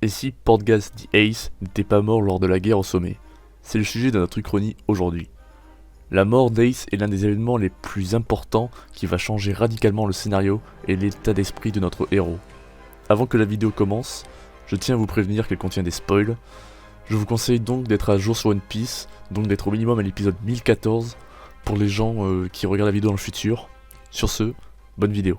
Et si Portgas dit Ace n'était pas mort lors de la guerre au sommet? C'est le sujet de notre uchronie aujourd'hui. La mort d'Ace est l'un des événements les plus importants qui va changer radicalement le scénario et l'état d'esprit de notre héros. Avant que la vidéo commence, je tiens à vous prévenir qu'elle contient des spoils. Je vous conseille donc d'être à jour sur One Piece, donc d'être au minimum à l'épisode 1014 pour les gens qui regardent la vidéo dans le futur. Sur ce, bonne vidéo.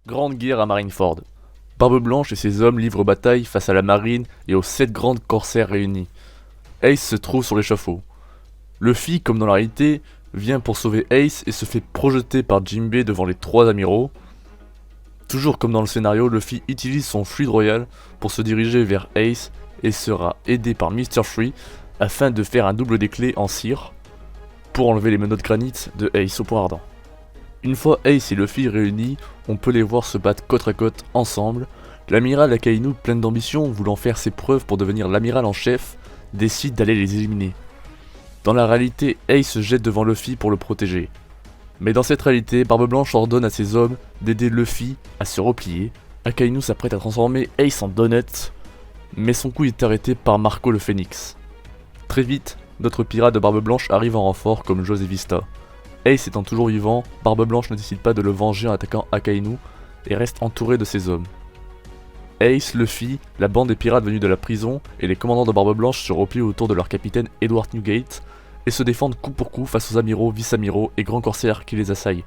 Grande guerre à Marineford. Barbe Blanche et ses hommes livrent bataille face à la marine et aux 7 grandes corsaires réunis. Ace se trouve sur l'échafaud. Luffy, comme dans la réalité, vient pour sauver Ace et se fait projeter par Jinbei devant les 3 amiraux. Toujours comme dans le scénario, Luffy utilise son fluide royal pour se diriger vers Ace et sera aidé par Mr. Free afin de faire un double déclé en cire pour enlever les menottes granit de Ace au point ardent. Une fois Ace et Luffy réunis, on peut les voir se battre côte à côte ensemble. L'amiral Akainu, plein d'ambition, voulant faire ses preuves pour devenir l'amiral en chef, décide d'aller les éliminer. Dans la réalité, Ace se jette devant Luffy pour le protéger. Mais dans cette réalité, Barbe Blanche ordonne à ses hommes d'aider Luffy à se replier. Akainu s'apprête à transformer Ace en donut, mais son coup est arrêté par Marco le Phénix. Très vite, d'autres pirates de Barbe Blanche arrivent en renfort comme José Vista. Ace étant toujours vivant, Barbe Blanche ne décide pas de le venger en attaquant Akainu et reste entouré de ses hommes. Ace, Luffy, la bande des pirates venus de la prison et les commandants de Barbe Blanche se replient autour de leur capitaine Edward Newgate et se défendent coup pour coup face aux amiraux, vice-amiraux et grands corsaires qui les assaillent.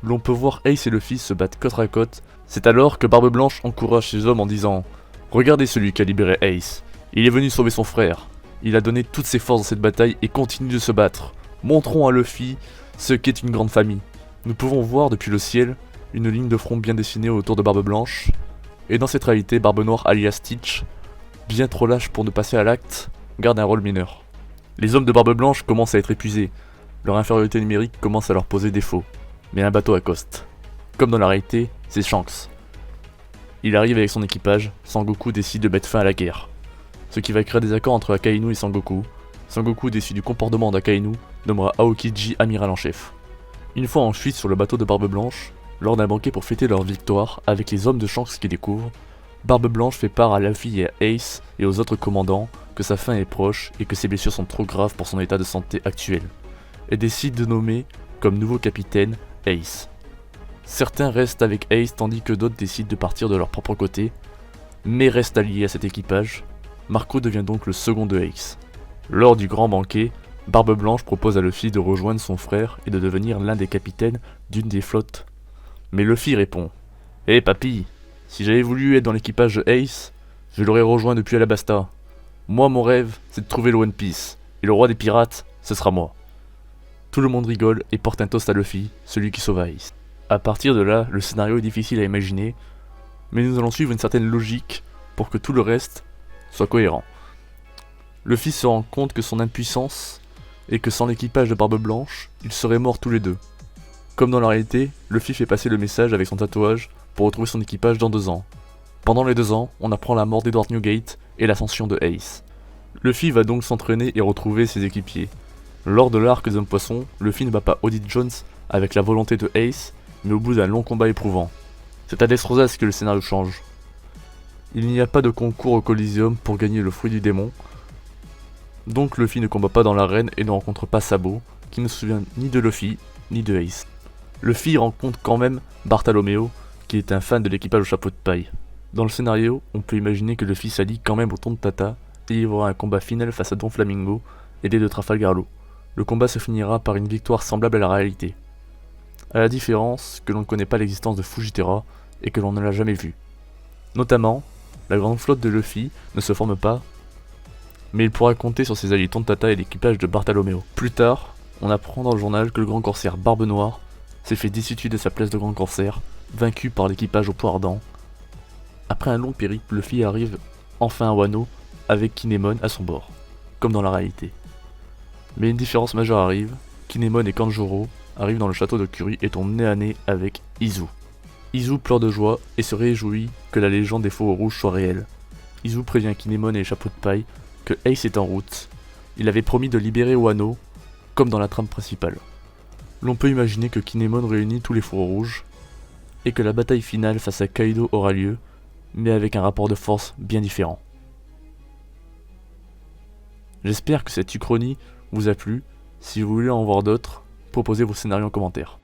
L'on peut voir Ace et Luffy se battre côte à côte. C'est alors que Barbe Blanche encourage ses hommes en disant « Regardez celui qui a libéré Ace. Il est venu sauver son frère. Il a donné toutes ses forces dans cette bataille et continue de se battre. Montrons à Luffy ce qu'est une grande famille. » Nous pouvons voir depuis le ciel une ligne de front bien dessinée autour de Barbe Blanche. Et dans cette réalité, Barbe Noire alias Stitch, bien trop lâche pour ne passer à l'acte, garde un rôle mineur. Les hommes de Barbe Blanche commencent à être épuisés. Leur infériorité numérique commence à leur poser défaut. Mais un bateau accoste. Comme dans la réalité, c'est Shanks. Il arrive avec son équipage, Sangoku décide de mettre fin à la guerre. Ce qui va créer des accords entre Akainu et Sangoku. Sangoku, déçu du comportement d'Akainu, nommera Aokiji amiral en chef. Une fois en fuite sur le bateau de Barbe Blanche, lors d'un banquet pour fêter leur victoire avec les hommes de Shanks qui découvrent, Barbe Blanche fait part à Luffy et à Ace et aux autres commandants que sa fin est proche et que ses blessures sont trop graves pour son état de santé actuel, et décide de nommer comme nouveau capitaine Ace. Certains restent avec Ace tandis que d'autres décident de partir de leur propre côté, mais restent alliés à cet équipage. Marco devient donc le second de Ace. Lors du grand banquet, Barbe Blanche propose à Luffy de rejoindre son frère et de devenir l'un des capitaines d'une des flottes. Mais Luffy répond « Hé papy, si j'avais voulu être dans l'équipage de Ace, je l'aurais rejoint depuis Alabasta. Moi mon rêve, c'est de trouver le One Piece, et le roi des pirates, ce sera moi. » Tout le monde rigole et porte un toast à Luffy, celui qui sauva Ace. A partir de là, le scénario est difficile à imaginer, mais nous allons suivre une certaine logique pour que tout le reste soit cohérent. Luffy se rend compte que son impuissance et que sans l'équipage de Barbe Blanche, ils seraient morts tous les deux. Comme dans la réalité, Luffy fait passer le message avec son tatouage pour retrouver son équipage dans 2 ans. Pendant les 2 ans, on apprend la mort d'Edward Newgate et l'ascension de Ace. Luffy va donc s'entraîner et retrouver ses équipiers. Lors de l'arc des hommes poissons, Luffy ne bat pas Oddity Jones avec la volonté de Ace, mais au bout d'un long combat éprouvant. C'est à Dressrosas que le scénario change. Il n'y a pas de concours au Coliseum pour gagner le fruit du démon, donc Luffy ne combat pas dans l'arène et ne rencontre pas Sabo, qui ne se souvient ni de Luffy, ni de Ace. Luffy rencontre quand même Bartholomew, qui est un fan de l'équipage au chapeau de paille. Dans le scénario, on peut imaginer que Luffy s'allie quand même au Ton de Tata, et il y aura un combat final face à Don Flamingo, aidé de Trafalgar Law. Le combat se finira par une victoire semblable à la réalité. À la différence que l'on ne connaît pas l'existence de Fujitera, et que l'on ne l'a jamais vu. Notamment, la grande flotte de Luffy ne se forme pas, mais il pourra compter sur ses alliés Tontata et l'équipage de Bartholomew. Plus tard, on apprend dans le journal que le grand corsaire Barbe Noire s'est fait destituer de sa place de grand corsaire, vaincu par l'équipage au poids ardent. Après un long périple, Luffy arrive enfin à Wano avec Kinemon à son bord, comme dans la réalité. Mais une différence majeure arrive, Kinemon et Kanjuro arrivent dans le château de Kuri et tombent nez à nez avec Izu. Izu pleure de joie et se réjouit que la légende des faux rouges soit réelle. Izu prévient Kinemon et les chapeaux de paille que Ace est en route. Il avait promis de libérer Wano, comme dans la trame principale. L'on peut imaginer que Kinemon réunit tous les fourreaux rouges, et que la bataille finale face à Kaido aura lieu, mais avec un rapport de force bien différent. J'espère que cette uchronie vous a plu. Si vous voulez en voir d'autres, proposez vos scénarios en commentaire.